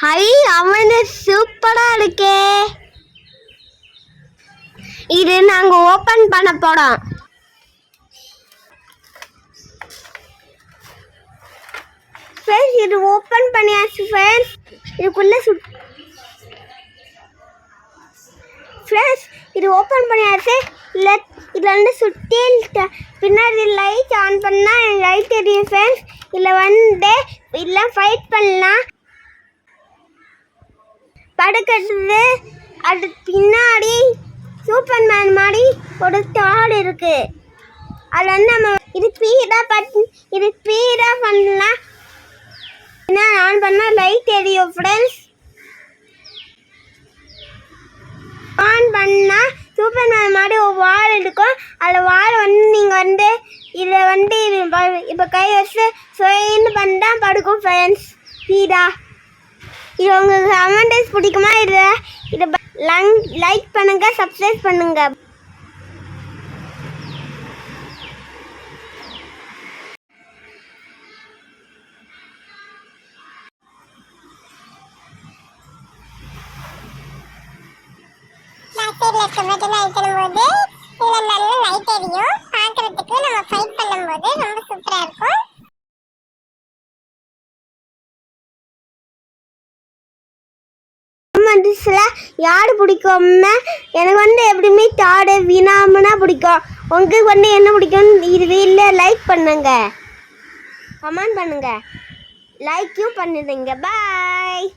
High அவன் சூப்பரா இருக்கே. இது நாங்க ஓபன் பண்ண போறோம். ஃப்ரெண்ட்ஸ் இது ஓபன் பண்ணியாச்சு ஃப்ரெண்ட்ஸ். இதுக்குள்ள ஃப்ரெண்ட்ஸ் இது ஓபன் பண்ணியாச்சு. இதுல வந்து சுத்தி பின்னாடி லைட் ஆன் பண்ணா லைட் எரியும் ஃப்ரெண்ட்ஸ். இதுல வந்து இல்ல ஃபைட் பண்ணலாம். படுக்கிறது அது பின்னாடி சூப்பர்மேன் மாதிரி ஒரு தாடு இருக்கு. அது வந்து நம்ம இது ஸ்பீடா பண்ணலாம். ஆன் பண்ணா லைட் எரியும் ஃப்ரெண்ட்ஸ். ஆன் பண்ணா சூப்பர்மேன் மாதிரி ஒரு வால் இருக்கும். அதில் வால் வந்து நீங்கள் வந்து இதில் வந்து இப்போ கை வச்சு சொயின்னு பண்ணா படுக்கும் ஃப்ரெண்ட்ஸ் ஸ்பீடா. இது உங்களுக்கு கமெண்ட்ஸ் பிடிக்குமா? இதை லைக் பண்ணுங்க, சப்ஸ்கிரைப் பண்ணுங்க. யாரு பிடிக்கும்னா எனக்கு வந்து எப்படியுமே தாடு வினாமனா பிடிக்கும். உங்களுக்கு வந்து என்ன பிடிக்கும்? இது வீட்டில் லைக் பண்ணுங்க, கமெண்ட் பண்ணுங்க, லைக்கும் பண்ணுதுங்க. பாய்.